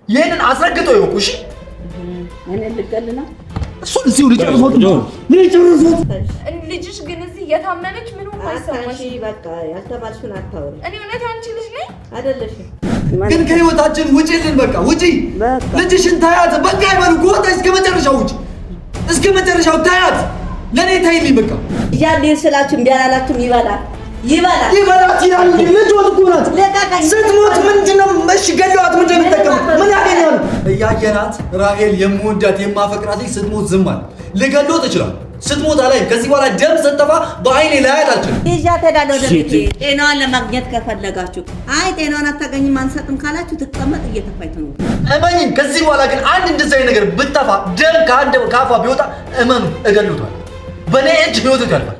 ይሄንን አስረግጦ ይወቁ። እሺ እኔ ልቀልና እሱን እዚሁ ልጨርሰው ልጅሽ ግን እዚህ እየታመመች ምንም አይሰማሽ። በቃ ያልተባልሽውን አታውሪ። እኔ እውነት አንቺ ልጅ ነኝ አይደለሽም? ግን ከህይወታችን ውጪልን። በቃ ውጪ። ልጅሽን ታያት። በቃ ይበሉ። ጎታ እስከ መጨረሻው ውጪ። እስከ መጨረሻው ታያት። ለኔ ታይልኝ። በቃ እያለ ስላችሁ እምቢ አላላችሁም? ይበላል ይበላት ይላል። ልጅ ወጥ እኮ ናት። ስትሞት ምንድነው? እሺ ገለዋት ምንድነው የምትጠቀመው? ምን ያገኛሉ? እያየናት ራሄል የምወዳት የማፈቅራት ልጅ ስትሞት ዝም አለ። ልገሎት እችላለሁ። ስትሞት አላይም። ከዚህ በኋላ ደም ስትጠፋ በአይኔ ላያት አልችልም። ይዣት እሄዳለሁ ወደ ቤቴ። ጤናዋን ለማግኘት ከፈለጋችሁ፣ አይ ጤናዋን አታገኝም አንሰጥም ካላችሁ ትቀመጥ እየተፋች ነው። እመኝኝ። ከዚህ በኋላ ግን አንድ እንደዚህ አይነት ነገር ብትጠፋ ደም ካፏ ቢወጣ እመኑ እገሉታል። በኔ እጅ ህይወት ያልፋል።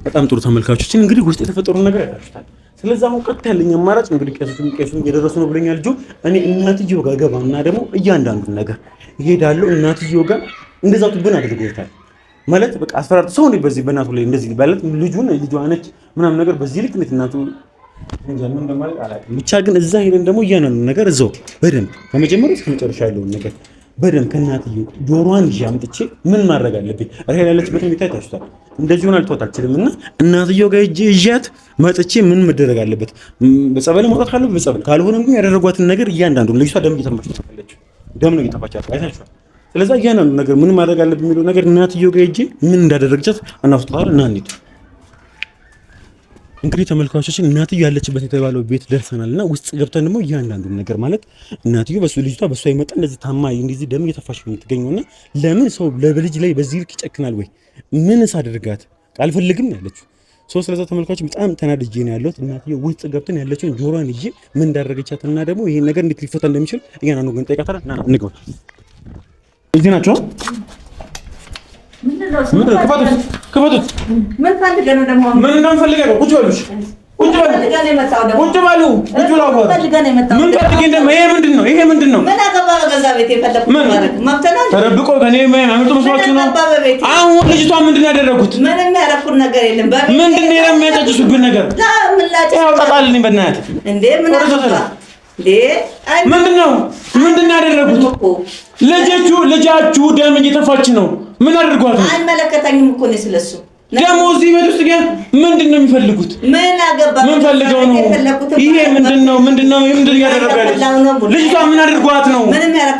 በጣም ጥሩ ተመልካቾችን እንግዲህ ውስጥ የተፈጠረው ነገር ያዳርታል። ስለዚህ አሁን ቀጥታ ያለኝ አማራጭ እንግዲህ ቄሱን እየደረሱ ነው ብለኛል ልጁ። እኔ እናትየው ጋር ገባና ደግሞ እያንዳንዱን ነገር ይሄዳለሁ። እናትየው ጋር እንደዛው ትብን አድርጎታል ማለት በቃ አስፈራርቶ ሰው ነው በዚህ በእናቱ ላይ እንደዚህ ማለት ልጁን ልጇ ነች ምናምን ነገር በዚህ ልክ እንዴት እናቱ እንጀምር እንደማለት አላውቅም። ብቻ ግን እዛ ሄደን ደግሞ እያንዳንዱን ነገር እዛው በደንብ ከመጀመሪያ እስከ መጨረሻ ያለውን ነገር በደንብ ከእናትየው ጆሮዋን ይዤ አምጥቼ ምን ማድረግ አለብኝ? ራሄል ያለችበት ሁኔታ ታሽቷል። እንደዚህ ሆነ ልትወጣ አልችልም እና እናትየው ጋር ሂጅ ይዣት መጥቼ ምን መደረግ አለበት? በጸበል መውጣት ካለበት በጸበል ካልሆነም ግን ያደረጓትን ነገር እያንዳንዱን ልጅቷ ደም እየተፋች ነው። ደም ነው እየተፋች አይታችኋል። ስለዚህ እያንዳንዱ ነገር ምን ማድረግ አለብኝ የሚለው ነገር እናትየው ጋር ሂጅ ምን እንዳደረገቻት እናውጣታለን እና እንሂድ። እንግዲህ ተመልካቾችን እናትየው ያለችበት የተባለው ቤት ደርሰናልና ውስጥ ገብተን ደግሞ እያንዳንዱን ነገር ማለት እናትየው በሱ ልጅቷ በሷ ይመጣ እንደዚህ ታማ እንደዚህ ደም እየተፋች ነው የምትገኘውና ለምን ሰው ለልጅ ላይ በዚህ ልክ ይጨክናል ወይ? ምንስ አድርጋት አልፈልግም ያለችው ሶ ስለዛ ተመልካቾች በጣም ተናድጄ ነው ያለሁት። እናትየው ውስጥ ገብተን ያለችውን ጆሮዋን ይዤ ምን እንዳደረገቻትና ደግሞ ይሄን ነገር እንዴት ሊፈታ እንደሚችል እያንዳንዱ ግን ጠይቃታለሁ እና እንግባ። እዚህ ናቸው ክፈቱት። ምን ፈልገህ ነው ደግሞ? ምን እንደምፈልገው ቁጭ በሉሽ። ቁጭ በሉ። ምን ፈልገህ ነው የመጣው? ይሄ ምንድን ነው? ምን አገባ በገዛ ቤት የፈለኩት ማለት ማፍተናል ተረብቆ ከኔ ማምጡ መስዋዕቱ ነው። አሁን ልጅቷ ምንድን ነው ያደረኩት? ምንም ያደረኩት ነገር የለም። ምንድን ነው የሚያጨጭሱብን ነገር? ያው ተጣልልኝ በእናትህ እንዴ ምን አገባ እንዴ? ምንድን ነው ያደረኩት? ልጃችሁ ደም እየተፋች ነው። ምን አድርጓት ነው? አይመለከተኝም እኮ ነው ስለሱ። ደግሞ እዚህ ቤት ውስጥ ግን ምንድን ነው የሚፈልጉት? ምን አገባ? ምን ፈልገው ነው? ይሄ ምንድን ነው ያደረጋለች? ልጅቷ ምን አድርጓት ነው?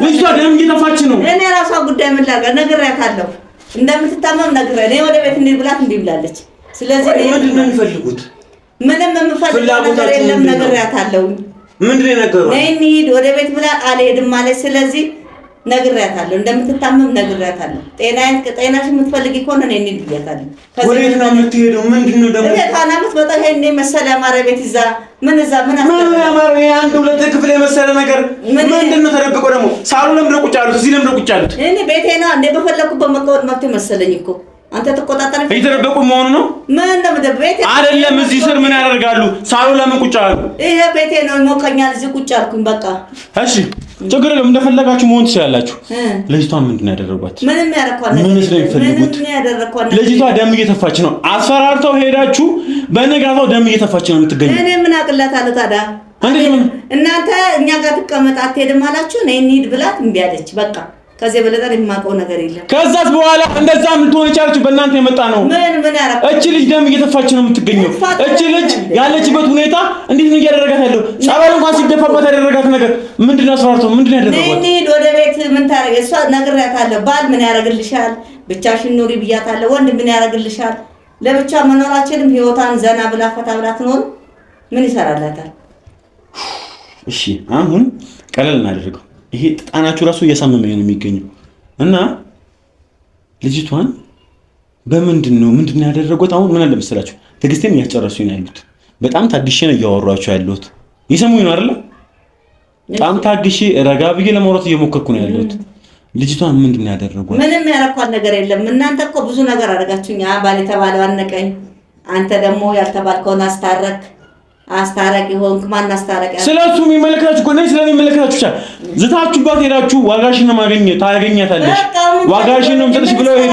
ልጅቷ ደም እየተፋች ነው። እኔ ራሷ ጉዳይ ምን ላድርግ? ነግሬያታለሁ እንደምትታመም ነግሬ እኔ ወደ ቤት እንሂድ ብላት እንዲህ ብላለች። ስለዚህ ምንድን ነው የሚፈልጉት? ምንም የምፈልገው ነገር የለም። ነግሬያታለሁ። ምንድን ነው የነገሯት? ነይ እንሂድ ወደ ቤት ብላ አልሄድም ማለት ስለዚህ ነግሬያታለሁ። እንደምትታመም ነግሬያታለሁ። ጤናሽ የምትፈልጊ ከሆነ ነይ እንሂድ ብያታለሁ። ወዴት ነው የምትሄደው? ምንድን ነው ደግሞ ታናምት በጣ ይሄን መሰለ አማረ ቤት ይዛ ምን አማረ አንድ ሁለት ክፍል የመሰለ ነገር ምንድን ነው ተደብቆ ደግሞ ሳሉ ለምንድን ነው ቁጭ ያሉት? እዚህ ለምንድን ነው ቁጭ ያሉት? እኔ ቤቴ ነው እንደ በፈለኩበት መቀመጥ መብት መሰለኝ እኮ አንተ ተቆጣጣሪ እየተደበቁ መሆኑ ነው። ምን እንደምደብ ቤቴ አይደለም። እዚህ ስር ምን ያደርጋሉ? ሳሉ ለምን ቁጭ አሉ? ይሄ ቤቴ ነው ይሞቀኛል። እዚህ ቁጭ አልኩኝ በቃ። እሺ ችግር የለም። እንደፈለጋችሁ መሆን ትችላላችሁ። ልጅቷ ምንድን ነው ያደረጓት? ምንም ያደረኳት ነገር ምንስ ነው የሚፈልጉት? ልጅቷ ደም እየተፋች ነው። አስፈራርተው ሄዳችሁ በነጋታው ደም እየተፋች ነው የምትገኘው። እኔ ምን አቅላታለሁ ታዲያ? እናንተ እኛ ጋር ትቀመጥ አትሄድም አላችሁ። ነይ እንሂድ ብላት እምቢ አለች። በቃ ከዚህ በለጠ የማውቀው ነገር የለም። ከዛስ በኋላ እንደዛ የምትሆን የቻለችው በእናንተ የመጣ ነው። ምን ያረጋል? እቺ ልጅ ደም እየተፋች ነው የምትገኘው። እቺ ልጅ ያለችበት ሁኔታ እንዴት ነው እያደረጋት ያለው? ጸበል እንኳን ሲደፋባት ያደረጋት ነገር ምንድነው? አስፈራርተው ምንድነው ያደረጋት? እንሂድ ወደ ቤት ምን ታረግ? እሷ ነግሬያታለሁ። ባል ምን ያረግልሻል? ብቻሽን ኑሪ ብያታለሁ። ወንድ ምን ያረግልሻል? ለብቻ መኖራችንም ህይወታን ዘና ብላ ፈታ ብላ ትኖር ምን ይሰራላታል? እሺ አሁን ቀለል እናደርገው። ይሄ ጣናችሁ ራሱ እያሳመመኝ ነው የሚገኘው እና ልጅቷን ምንድነው ያደረጉት? አሁን ምን አለ መሰላችሁ ትዕግስቴን እያጨረሱኝ ነው ያሉት። በጣም ታግሼ ነው እያወራኋቸው ያሉት። ይሰሙኝ ነው አይደል? በጣም ታግሼ ረጋ ብዬ ለማውራት እየሞከርኩ ነው ያሉት። ልጅቷን ምንድነው ያደረጉት? ምንም ያረኳት ነገር የለም። እናንተ እኮ ብዙ ነገር አደረጋችሁኝ። ባል የተባለው አነቀኝ። አንተ ደግሞ ያልተባልከውን አስታራቂ ሆንክ። ማን አስታራቂ? ስለሱ የሚመለከታችሁ እኮ ነኝ። ስለሚመለከታችሁ ብቻ ዝታችሁባት ሄዳችሁ ዋጋሽን ነው ታገኛታለሽ። ዋጋሽን ነው የምትሰጥሽ ብለው ሄዱ።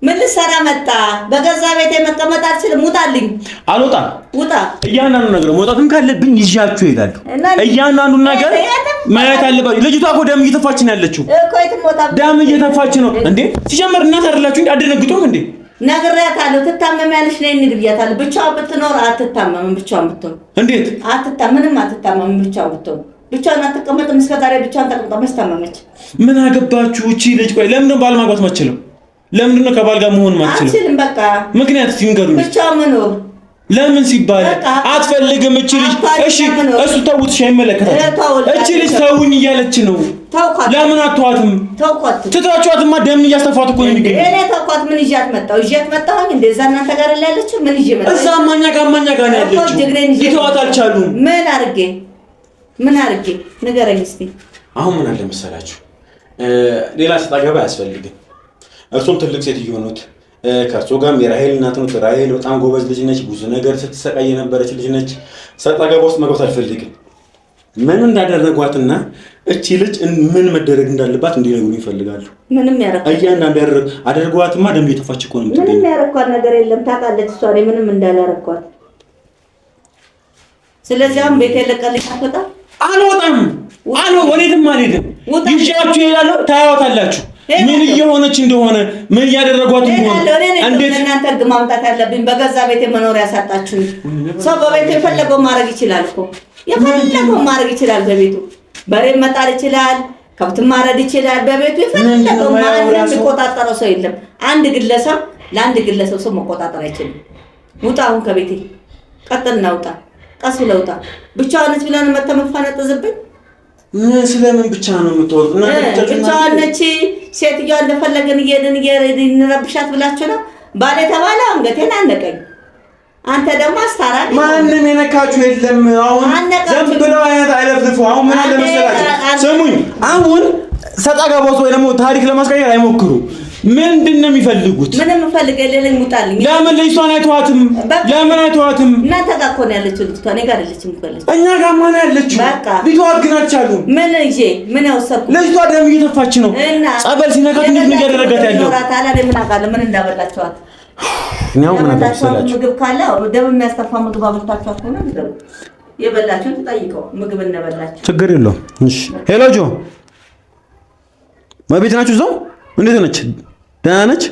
ምን ልሰራ መጣ? በገዛ ቤቴ መቀመጥ አልችልም። ውጣልኝ። አልወጣም። ውጣ። እያንዳንዱ ነገር መውጣትም ካለብኝ ይዣችሁ እሄዳለሁ። እያንዳንዱ ነገር ማየት አለባችሁ። ልጅቷ እኮ ደም እየተፋች ነው ያለችው እኮ የትሞታ ደም እየተፋች ነው እንዴ? ሲጀምር እናት አይደላችሁ አደነግጡም እንዴ? ነግሬያታለሁ። ትታመሚያለሽ ነይ እንሂድ ብያታለሁ። ብቻዋን ብትኖር አትታመምም። ብቻዋን ብትሆን እንዴት ምንም አትታመምም። ብቻዋን ብትሆን ብቻዋን አትቀመጥም። እስከ ዛሬ ብቻዋን ተቀምጣ መስታመመች። ምን አገባችሁ? እቺ ልጅ ቆይ ለምን ነው ባል ማግባት ማትችለው? ለምን ነው ከባል ጋር መሆን ማትችለው? አትችልም። በቃ ምክንያት ሲንገሩኝ ብቻዋን መኖር ለምን ሲባል አትፈልግም እቺ ልጅ። እሺ እሱ ተውት፣ አይመለከታትም። እቺ ልጅ ተውኝ እያለች ነው። ተውኳት። ለምን አትዋትም? ተውኳት። ትታችኋትማ ደም እያስተፋት እኮ ነው የሚገኘው። እኔ ተውኳት። ምን ይዣት መጣሁኝ? እንደዛ እናንተ ጋር ላይ ያለችው ምን ይዤ መጣሁ? እዛ ማኛ ጋር ነው ያለችው። ይተዋት አልቻሉም። ምን አርጌ ንገረኝ እስቲ። አሁን ምን አለ መሰላችሁ፣ ሌላ ስጣገባ አያስፈልግም። እርሱም ትልቅ ሴትዮ ነዎት። ከእርሱ ጋርም የራሄል እናት ነው። ራሄል በጣም ጎበዝ ልጅ ነች። ብዙ ነገር ስትሰቃይ የነበረች ልጅ ነች። ሰጣገባ ውስጥ መግባት አልፈልግም። ምን እንዳደረጓትና እቺ ልጅ ምን መደረግ እንዳለባት እንዲነግሩኝ ይፈልጋሉ። ምንም ያረኳት እያንዳንዱ አደረጓትማ ደም እየተፋች እኮ ነው። ምንም ያረኳት ነገር የለም። ታውቃለች እሷ እኔ ምንም እንዳላረኳት። ስለዚህ አሁን ቤት የለቀልኝ አትወጣም። አልወጣም። ወዴትም አልሄድም። ይዣችሁ እሄዳለሁ። ታያዋታላችሁ ምን እየሆነች እንደሆነ ምን እያደረጓት እንደሆነ። እንዴት እናንተ ህግ ማምጣት ያለብኝ በገዛ ቤቴ መኖር ያሳጣችሁ። ሰው በቤቱ የፈለገው ማድረግ ይችላል እኮ የፈለገው ማድረግ ይችላል። በቤቱ በሬ መጣል ይችላል፣ ከብት ማረድ ይችላል። በቤቱ የፈለገው ማንም የሚቆጣጠረው ሰው የለም። አንድ ግለሰብ ለአንድ ግለሰብ ሰው መቆጣጠር አይችልም። ውጣ አሁን ከቤቴ ቀጥልና ውጣ። ቀስ ብለህ ውጣ። ብቻዋን ነች ብለን መተመፋነጥዝብኝ ስለምን ብቻ ነው የምትወጡ? ብቻዋን ነች ሴትዮዋ እንደፈለገን እየሄድን እንረብሻት ብላችሁ ነው። ባለ ተባለ አንገቴን አነቀኝ። አንተ ደግሞ አስታራቂ። ማንም የነካችሁ የለም። አሁን ዘም ብለው አይለፍልፉ። አሁን ምን አለ መሰላችሁ፣ ስሙኝ። አሁን ሰጣ ገባው ወይ ደግሞ ታሪክ ለማስቀየር አይሞክሩ። ምንድነው የሚፈልጉት? ምንም ፈልገ ለለኝ ሙጣልኝ። ለምን ልጅቷን አይተዋትም? ለምን አይተዋትም? እናንተ ጋር እኮ ነው ያለችው ልጅቷ። እኔ ጋር አይደለችም እኮ ያለችው። እኛ ጋር ማን ያለችው? ልጅቷን ግን አልቻሉም። ምን ያወሰድኩ? ልጅቷ ደም እየተፋች ነው። ጸበል ሲነካት ምን እያደረጋት ያለው? ምን አውቃለሁ ምን እንዳበላችኋት። ነው ምን አደረጋችሁ? ምግብ ካለ ደም የሚያስተፋ ምግብ አብልታችኋት ሆነ ምግብ የበላችሁ ተጠይቀው ምግብ እንደበላችሁ ችግር የለውም። እሺ ሄሎ ጆ ማቤት ናችሁ? እዛው እንዴት ነች? ደህና ነች?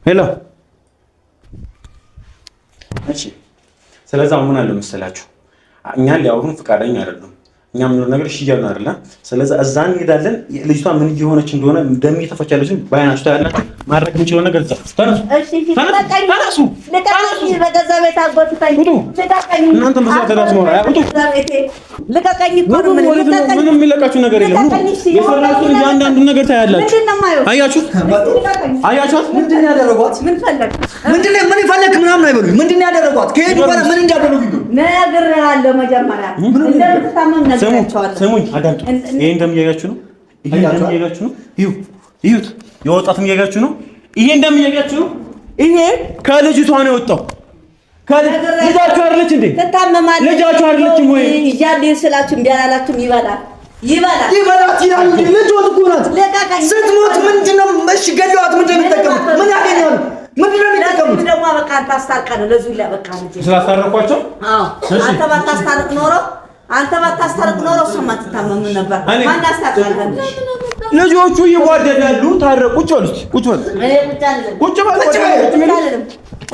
ሄሎ እሺ። ስለዚህ ምን አለ መሰላችሁ፣ እኛ ሊያወሩን ፈቃደኛ አይደሉም። እኛ ምን ነገር እሺ እያልን አይደለ? ስለዚህ እዛ እንሄዳለን። ልጅቷ ምን እየሆነች እንደሆነ ደም እየተፈቻለች ባይናችሁ ታያላችሁ። ማድረግ የምንችለው ነገር ተነሱ። እሺ ተነሱ። ለቀቀኝ። በገዛ ቤት አጎትታኝ ለቀቀኝ። እናንተ መስራት ተዳስሞ አያውጡ። ለቀቀኝ። ምንም የሚለቃችሁ ነገር የለም። የሰራችሁ እያንዳንዱ ነገር ታያላችሁ። አያችሁት? ምንድን ነው ያደረጓት? ምን ፈለግ ምን ይፈልግ ምናምን አይበሉኝ። ምንድን ነው ያደረጓት? ከሄዱ በኋላ ምን እንዳደረጉ ነግሬሃለሁ። መጀመሪያ እንደምትታመም ነግሬያቸዋለሁ። ስሙኝ፣ አዳምጡ። ይሄ እንደምያያችሁ ነው። ይሄ እንደምያያችሁ ነው። ይሁት የወጣትም እያያችሁ ነው። ይሄ እንደምያያችሁ ነው። ይሄ ከልጅቷ ነው የወጣው። ልጃችሁ አይደለች እንዴ? ትታመማለች። ልጃችሁ አይደለችም ወይ? ይያድር ስላችሁ እምቢ አላላችሁም? ይበላል ይላል እንጂ ልጇት እኮ ናት። ስትሞት ምንድን ነው እሺ፣ ገለዋት ምንድን ነው የሚጠቀሙት? ምን ያገኛሉ? ምንድን ነው የሚጠቀሙት? ደግሞ በቃ ታስታርቀን ለዙ ይላ በቃ ልጅ ስላስታረቋቸው። አንተ ባታስታርቅ ኖሮ እሷም አትታመም ነበር። ማን አስታርቃለን? ልጆቹ ይዋደዳሉ። ታረቁ። ቁጭ በል።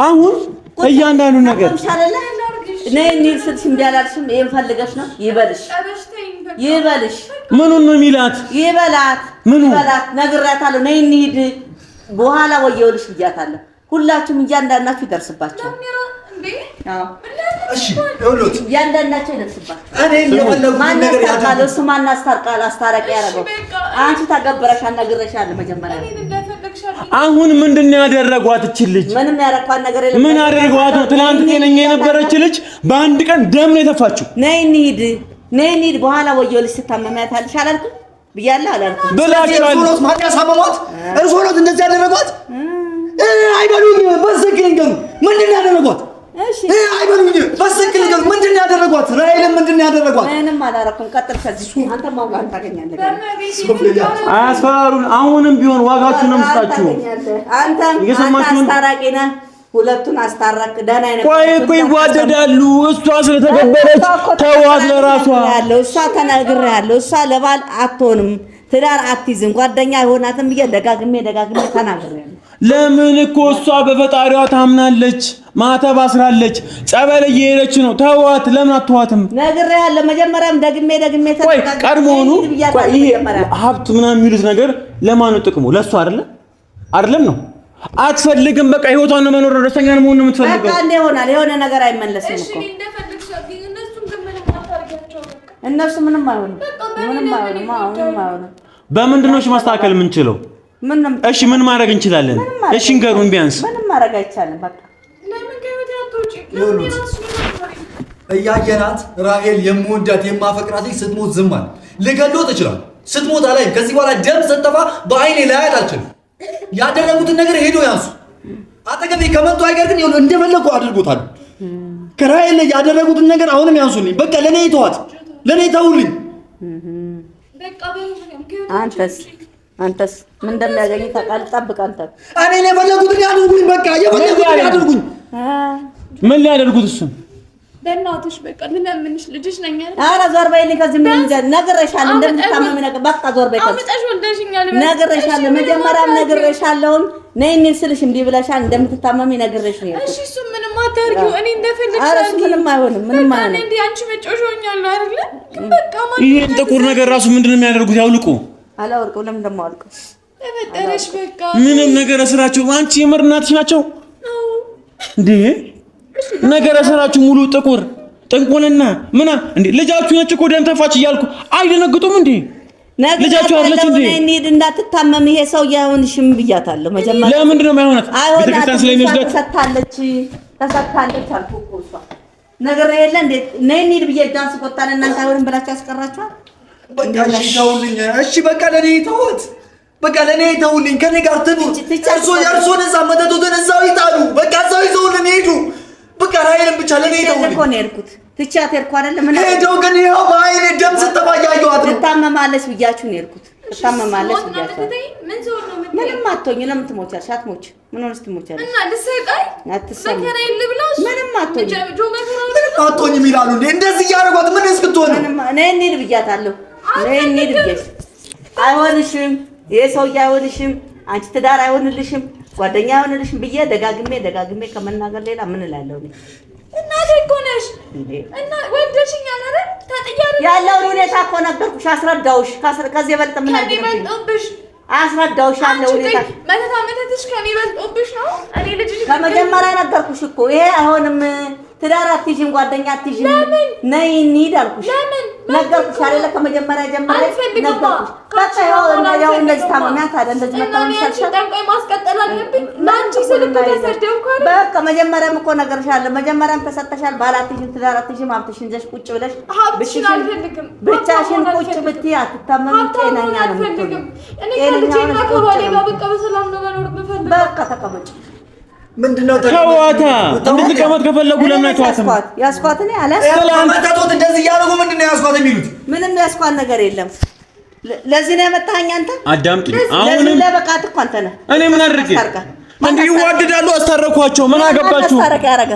አሁን እያንዳንዱ ነገር ነይ እንሂድ ስትሽ እምቢ አላልሽም? ይሄን ፈልገሽ ነው? ይበልሽ። ምኑን ነው የሚላት? ይበላት። ነግሬያታለሁ። ነይ እንሂድ በኋላ ወየውልሽ ብያታለሁ። ሁላችሁም እያንዳንዳችሁ ይደርስባችኋል። እሺ ይኸውልዎት፣ እያንዳንዳችሁ ይደርስባችኋል። እኔ የፈለጉት ነገር ያታለው እሱ ማን አስታርቃል? አስታራቂ ያደረገው አንቺ ታገበረሻል። ነግሬሻለሁ መጀመሪያ። አሁን ምንድን ነው ያደረጓት? እቺ ልጅ ምንም ያረኳት ነገር የለም። ምን አደረጓት ነው? ትናንት ጤነኛ የነበረች ልጅ በአንድ ቀን ደም ነው የተፋችው። ነይ እንሂድ በኋላ ወየውልሽ ስታመሚያታለሽ አላልኩም ብያለሁ አላልኩም ብላችኋል። ማን ያሳመሟት? እርሶ ነው እንደዚህ ያደረጓት? አይበሉኝ። በስልክ ንገሩ። ምንድን ነው ያደረጓት? እሺ አይበሉኝ። በስክል ግን ምንድን ነው ያደረጓት? ራሔልን ምንድን ነው ያደረጓት? ምንም አላረኩም። ቀጥል ከዚህ አንተ ማውጋት ታገኛለህ። አያስፈራሩን። አሁንም ቢሆን ዋጋችሁን ነው የምትታችሁ። አንተም አስታራቂ ነህ። ሁለቱን አስታረቅ። ደህና አይነት ቆይ ይዋደዳሉ። እሷ ስለተገበረች ተዋት ለራሷ ያለው እሷ ተናግሬያለሁ። እሷ ለባል አትሆንም፣ ትዳር አትይዝም፣ ጓደኛ አይሆናትም ብዬ ደጋግሜ ተናግሬያለሁ። ለምን እኮ እሷ በፈጣሪዋ ታምናለች፣ ማተብ አስራለች፣ ጸበል እየሄደች ነው። ተዋት። ለምን አትዋትም? ነግሬያለሁ። መጀመሪያም ደግሜ ተናግሬያለሁ። ቀድሞውኑ ይሄ ሀብት ምናምን የሚሉት ነገር ለማን ነው ጥቅሙ? ለእሷ አይደለም ነው አትፈልግም። በቃ ህይወቷን ነው መኖር ነው፣ ደስተኛ ነው መሆን ነው የምትፈልገው። በቃ እንደ ይሆናል የሆነ ነገር አይመለስም እኮ እነሱ ምንም አይሆንም። በምንድን ነው ማስተካከል የምንችለው? እሺ ምን ማድረግ እንችላለን? እሺ እንገሩን። ቢያንስ ምንም ማድረግ አይቻልም። በቃ እያየናት ራሔል የምወዳት የማፈቅራት ስትሞት ዝም አለ። ልገድለው እችላለሁ። ስትሞት አላይም። ከዚህ በኋላ ደም ስትጠፋ በአይኔ ላያት አልችልም። ያደረጉትን ነገር ሄዶ ያንሱ። አጠገቤ ከመጡ አይቀር ግን እንደፈለጉ አድርጎታል። ከራሔል ላይ ያደረጉትን ነገር አሁንም ያንሱልኝ። በቃ ለኔ ተዋት፣ ለኔ ተውልኝ። አንተስ ምን እንደሚያገኝ ታውቃለህ? ጠብቅ። አንተ እኔ የፈለጉትን ያድርጉኝ። በቃ የፈለጉትን ያድርጉኝ። ምን ሊያደርጉት? እሱን በእናትሽ በቃ ልለምንሽ፣ ልጅሽ ነኝ አይደል? ኧረ ዞር በይልኝ ከዚህ። ምን ነግሬሻለሁ እንደምትታመሚ ነገር። በቃ ዞር በይ ከዚህ። አምጣሽ ወልደሽኛል። ነግሬሻለሁ፣ መጀመሪያም ነግሬሻለሁ። ነይ እንሂድ ስልሽ እምቢ ብለሻል። እንደምትታመሚ ነግሬሽ ነው። እሺ እሱ ምንም አታርጊው። እኔ እንደፈለግሽ ኧረ እሱ ምንም አይሆንም፣ ምንም አይሆንም። እንዴ አንቺ መጮሾኛለሁ አይደል? በቃ ይሄን ጥቁር ነገር ራሱ ምንድነው የሚያደርጉት? ያውልቁ። አላወልቀው። ለምን ደግሞ አልቀው? ተፈጠረሽ በቃ ምንም ነገር ስራቸው። አንቺ የምር እናትሽ ናቸው እንዴ? ነገር ስራችሁ ሙሉ ጥቁር ጥንቁልና እንዴ? ልጃችሁ ነች እኮ ደም ተፋች እያልኩ አይደነግጡም እንዴ? ልጃችሁ አለች እንዴ? እንሂድ እንዳትታመም። ይሄ ሰው ያሁንሽም ብያታለሁ። መጀመሪያ ለምንድን ነው የማይሆናት? ቤተክርስቲያን ስለሚወስዳት ተሰጥታለች አልኩ እኮ እሷ ነገር የለ እንዴ? ነይ እንሂድ ብዬ ዳንስ ቆጣን እናንተ አይሆንም ብላችሁ ያስቀራችኋል። በቃ እሺ ተውልኝ። እሺ በቃ ለኔ ተውት። በቃ ለኔ ተውልኝ። ከኔ ጋር ትኑር። የእርሶን እዛ መተቱትን እዛው ይጣሉ። በቃ እዛው ይዘውልን ሄዱ። በቃ ራሔልን ብቻ ለኔ ተውልኝ። እኮ ነው የሄድኩት። ትቻት ሄድኩ አይደል? ምን ሄደው ግን ይኸው በአይኔ ደም ስትጠፋ እያየኋት ነው። ትታመማለች ብያችሁ ነው የሄድኩት። ትታመማለች ብያችሁ። ምንም አትሆኝ። ለምን ትሞቻለሽ? አትሞች። ምን ሆነሽ ትሞቻለሽ? እና ልሰቃይ አትሰማም። ምንም አትሆኝ። ምንም አትሆኝም ይላሉ እንዴ? እንደዚህ እያደረጓት ምን እስክትሆን? ነይ እንሂድ ብያታለሁ። ነይ እንሂድ ብዬሽ አይሆንሽም። ይሄ ሰውዬ አይሆንሽም። አንቺ ትዳር አይሆንልሽም፣ ጓደኛ አይሆንልሽም ብዬ ደጋግሜ ከመናገር ሌላ ምን እላለሁ? እናቴ እኮ ነሽ እና ወልደሽኛል አይደል? ታጥያለሽ። ያለውን ሁኔታ እኮ ነገርኩሽ፣ አስረዳሁሽ። ከዚህ የበለጠ ምን ከሚበልጥብሽ አስረዳሁሽ። ያለው ሁኔታ መተታመተትሽ ከሚበልጥብሽ ነው። እኔ ልጅሽ ከመጀመሪያ ነገርኩሽ እኮ ይሄ አይሆንም። ትዳር አትይዥም፣ ጓደኛ አትይዥም። ነይ እንሂድ አልኩሽ። ነገርኩሽ አይደለ? ከመጀመሪያ ጀምሬ ነገርኩሽ። በቃ ያው እንደዚህ ታመሚያት አይደል? እንደዚህ መታመም ይሻልሻል። ጠንቋይ ማስቀጠል አለብኝ። ለአንቺ ስል እኮ ተሰደብኩ አይደል? በቃ መጀመሪያም እኮ ነገርሻለሁ። መጀመሪያም ተሰጠሻል። ባል አትይዥም፣ ትዳር አትይዥም። ሀብትሽን ይዘሽ ቁጭ ብለሽ ሀብትሽን አልፈልግም። ብቻሽን ቁጭ ብትይ አትታመሚም። ጤነኛ ነው የምትሆኚው። እኔ ከልጄና ከባሌ ጋር በቃ በሰላም ነው መኖር የምፈልገው። በቃ ተቀመጭ። ምንድነው ተዋታ? እንድትቀመጥ ከፈለጉ ለምን አይተዋትም? ያስኳት እኔ አላስኳት። እንደዚህ እያደረጉ ምንድነው ያስኳት የሚሉት? ምንም ያስኳት ነገር የለም። ለዚህ ነው የመጣኸኝ አንተ? አዳምጪኝ። አሁንም ለበቃት እኮ አንተ ነህ። እኔ ምን አድርጌ እንዴ? ይዋደዳሉ፣ አስታረኳቸው። ምን አገባችሁ? አስታረቅ ያረጋ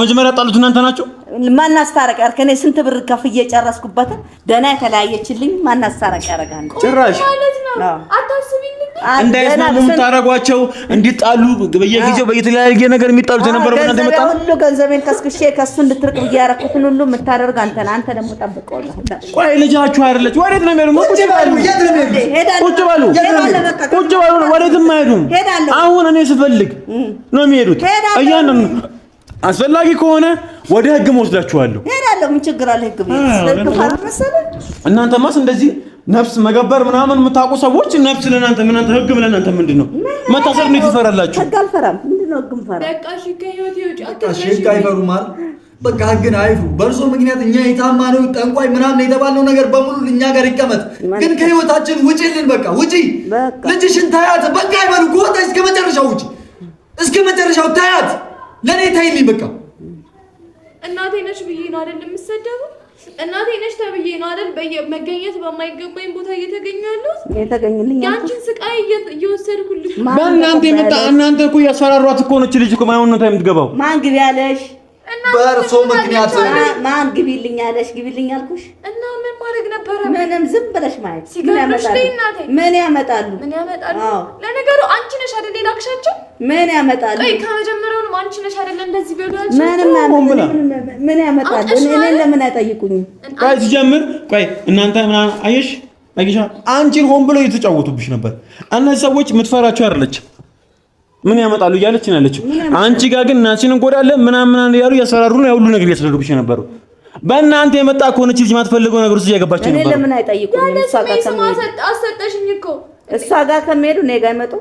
መጀመሪያ ጣሉት እናንተ ናችሁ። ማን አስታረቅ ያርክ? እኔ ስንት ብር ከፍዬ ጨረስኩበትን ደህና የተለያየችልኝ ማን አስታረቅ ያረጋል? ጭራሽ ማለት ነው። አታስቢልኝ። እንዳይስማሙ የምታረጓቸው እንዲጣሉ በየጊዜው በየተለያየ ነገር የሚጣሉት የነበረው እናንተ መጣ ሁሉ ገንዘቤን ከስክሼ ከሱ እንድትርቅ ብዬ ያረኩትን ሁሉ የምታደርግ አንተ ነህ። አንተ ደግሞ ጠብቀው ነው። ቆይ ልጃችሁ አይደለች? ወዴት ነው የሚሄዱ? ቁጭ ባሉ ቁጭ ባሉ ቁጭ ባሉ። ወዴትም አይሄዱም። አሁን እኔ ስፈልግ ነው የሚሄዱት። እያንዳንዱ አስፈላጊ ከሆነ ወደ ህግ ወስዳችኋለሁ። ሄዳለሁ። ምን ችግር አለ? ህግ ቤት እናንተማስ እንደዚህ ነፍስ መገበር ምናምን የምታውቁ ሰዎች ነፍስ ለእናንተ ምናንተ ህግ ለእናንተ ምንድነው? መታሰር ነው ትፈራላችሁ? ህግ አልፈራም። ምንድነው ህግ ፈራ? በቃ እሺ ከህይወት ይውጪ። ህግ አይፈሩም አይደል? በቃ ህግን አይፍሩ። በእርሶ ምክንያት እኛ የታማነው ጠንቋይ ምናምን የተባለው ነገር በሙሉ እኛ ጋር ይቀመጥ፣ ግን ከህይወታችን ውጪልን። በቃ ውጪ። ልጅሽን ታያት። በቃ አይበሉ። ከወጣ እስከ መጨረሻው ውጪ፣ እስከ መጨረሻው ታያት። ለኔ ታይልኝ። በቃ እናቴ ነሽ ብዬ ነው አይደል የምሰደበው? እናቴ ነሽ ተብዬ ነው አይደል መገኘት በማይገባኝ ቦታ እየተገኘ ያለሁት? የተገኘልኝ ያንቺን ስቃይ እየወሰድኩልሽ በእናንተ የመጣ እናንተ እኮ ያስፈራሯት እኮ ነች ልጅ እኮ ማይሆን ነው የምትገባው። ማን ግቢ ያለሽ? በእርሶ ምክንያት ማን ግቢልኝ ያለሽ? ግቢልኝ አልኩሽ እና ምን ማድረግ ነበረ? ምንም ዝም ብለሽ ማየት። ምን ያመጣሉ? ለነገሩ አንቺ ነሽ አይደል የላክሻቸው? ምን ያመጣሉ? ቆይ ከመጀመሪያውም አንቺ ነሽ አይደል እንደዚህ ቢሉ ያልሽ? ምን ያመጣሉ? እኔን ለምን አይጠይቁኝም? ቆይ ሲጀምር ቆይ እናንተ ምናምን አየሽ አንቺን ሆን ብለው እየተጫወቱብሽ ነበር። እነዚህ ሰዎች የምትፈራቸው አይደለች ምን ያመጣሉ እያለች ነው ያለችው። አንቺ ጋር ግን እናትሽን እንጎዳለን ምናምን ያሉ ያስፈራሩ ነው ያውሉ ነገር ያስደርጉብሽ ነበር። በእናንተ የመጣ ከሆነች ልጅ ማትፈልገው ነገር ውስጥ እየገባች ነበር። እኔ ለምን አይጠይቁኝም? እሷ ጋር አሰጠሽኝ እኮ እሷ ጋር ከመሄዱ እኔ ጋር ይመጡ።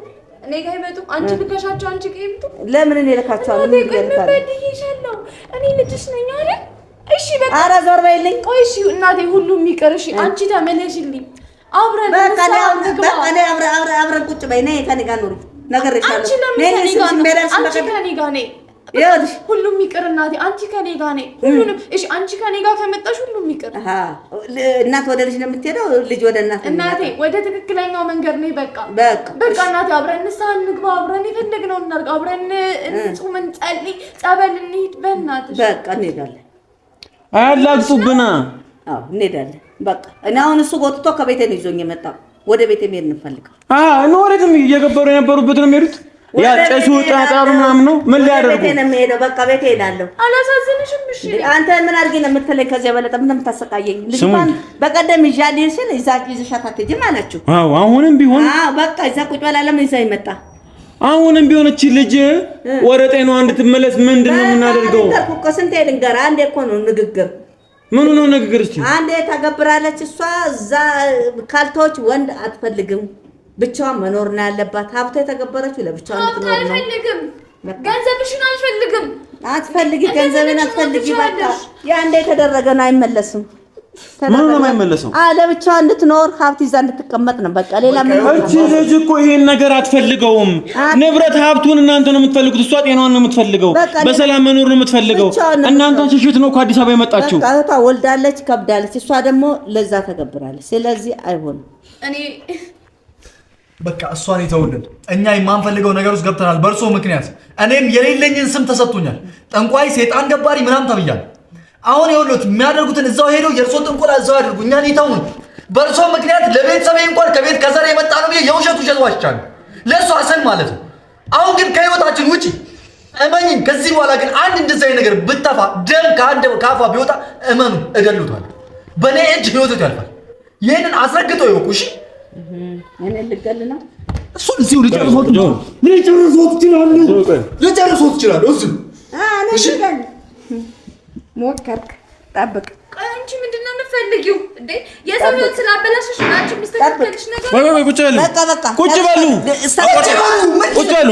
አንቺ ልከሻቸው አንቺ ጋር ይመጡ። ለምን እኔ ልካቸዋለሁ? ምን ይልካል? እኔ ልጅሽ ነኝ አይደል? እሺ በቃ ኧረ ዞር በይልኝ። ቆይ እሺ እናቴ ሁሉም ይቅር። እሺ አንቺ ተመለሽልኝ። አብረን በቃ እኔ አብረን ቁጭ በይ። ነይ ከእኔ ጋር ኑሪ። ነገር ይሻላል። አንቺ ከኔ ጋር ነኝ። ይኸውልሽ ሁሉም ይቅር እናቴ። አንቺ ከኔ ጋር ነኝ። ሁሉንም እሺ አንቺ ከኔ ጋር ከመጣሽ ሁሉም ይቅር። እናት ወደ ልጅ ነው የምትሄደው፣ ልጅ ወደ እናት ነው። እናቴ ወደ ትክክለኛው መንገድ ነኝ። በቃ እናቴ አብረን ንስሐ እንግባ፣ አብረን የፈለግነውን እናድርግ፣ አብረን እንጹም፣ እንጸልይ፣ ጸበል እንሂድ። በእናትሽ በቃ እንሄዳለን። አያላግጡብና እንሄዳለን። በቃ እኔ አሁን እሱ ጎትቶ ከቤቴ ነው ይዞኝ የመጣው። ወደ ቤቴ መሄድ እንፈልጋለን። ወዴትም እየገበሩ የነበሩበት ነው የሚሄዱት። ያ ጨሱ ጣጣሩ ምናምን ነው። ምን ሊያደርጉ ቤቴ ነው የምሄደው። በቃ ቤቴ እሄዳለሁ። አላሳዝንሽም? እሺ አንተ ምን አድርጌ ነው የምትለኝ? ከዚህ በለጠ ምን የምታሰቃየኝ? ልጅቷን በቀደም ይዣልሽ ስል ይዘሻት አትሄጂም አላችሁ። አሁንም ቢሆን በቃ እዛ ቁጭ በላ። ለምን ይዛ ይመጣ? አሁንም ቢሆን እቺ ልጅ ወደ ጤናዋ እንድትመለስ ምንድነው የምናደርገው? እኮ ስንቴ ልንገርህ? አንዴ እኮ ነው ንግግር። ምን ነው ንግግር? እስቲ አንዴ ታገብራለች እሷ። እዛ ካልተዎች ወንድ አትፈልግም። ብቻዋን መኖር ነው ያለባት። ሀብቷ የተገበረችው ለብቻዋን እንድትኖር ነው። አልፈልግም፣ ገንዘብሽን አልፈልግም። አትፈልጊ፣ ገንዘብን አትፈልጊ። በቃ ያንዴ የተደረገ ነው አይመለስም። ምን ነው የማይመለሰው? ለብቻዋ እንድትኖር ሀብት ይዛ እንድትቀመጥ ነው። በቃ ሌላ ምን? እቺ ልጅ እኮ ይሄን ነገር አትፈልገውም። ንብረት ሀብቱን እናንተ ነው የምትፈልጉት፣ እሷ ጤናዋን ነው የምትፈልገው፣ በሰላም መኖር ነው የምትፈልገው። እናንተ ሽሽት ነው ከአዲስ አበባ የመጣችው። በቃ እህቷ ወልዳለች፣ ከብዳለች። እሷ ደግሞ ለዛ ተገብራለች። ስለዚህ አይሆንም። እኔ በቃ እሷን ይተውልን። እኛ የማንፈልገው ነገር ውስጥ ገብተናል በእርሶ ምክንያት። እኔም የሌለኝን ስም ተሰጥቶኛል። ጠንቋይ፣ ሴጣን ገባሪ ምናምን ተብያለሁ። አሁን ይኸውልዎት የሚያደርጉትን እዛው ሄደው የእርሶን ጥንቆላ እዛው ያደርጉ፣ እኛን ይተውን። በእርሶ ምክንያት ለቤተሰቤ እንኳን ከቤት ከዘር የመጣ ነው ብዬ የውሸት ውሸት ዋሽቻለሁ፣ ለእሱ አሰን ማለት ነው። አሁን ግን ከህይወታችን ውጪ እመኝኝ። ከዚህ በኋላ ግን አንድ እንደዚህ ነገር ብተፋ ደም ከአፋ ቢወጣ እመኑ እገሉታለሁ። በእኔ እጅ ህይወት ያልፋል። ይህንን አስረግጠው ይወቁ። እሺ እኔ ልገል ነው እሱ እዚሁ ልጨርሶት ይችላሉ። እዚሁ እሺ ሞከርክ። ጠብቅ። ቆይ አንቺ ምንድነው የምትፈልጊው እንዴ? የሰው ህይወት ስላበላሽሽ አንቺ ምስተካከልሽ ነገር ወይ ቁጭ በሉ። በቃ ቁጭ በሉ። ቁጭ በሉ።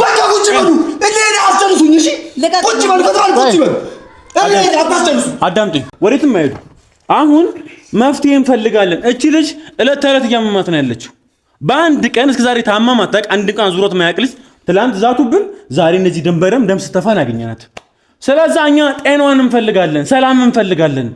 በቃ ቁጭ በሉ። እኔ አስጨርሱኝ። እሺ ቁጭ በሉ። ፈጥራል ቁጭ በሉ። እኔ አታስጨርሱ። አዳምጡኝ። ወዴትም አይሄዱ። አሁን መፍትሄ እንፈልጋለን። እቺ ልጅ እለት ተእለት እያመማት ነው ያለችው። በአንድ ቀን እስከዛሬ ታማማ አታውቅ። አንድ ቀን ዙሮት ማያቅልሽ። ትላንት ዛቱብን፣ ዛሬ እነዚህ ደም ስተፋን አገኘናት። ስለዚህ እኛ ጤናዋን እንፈልጋለን፣ ሰላም እንፈልጋለን።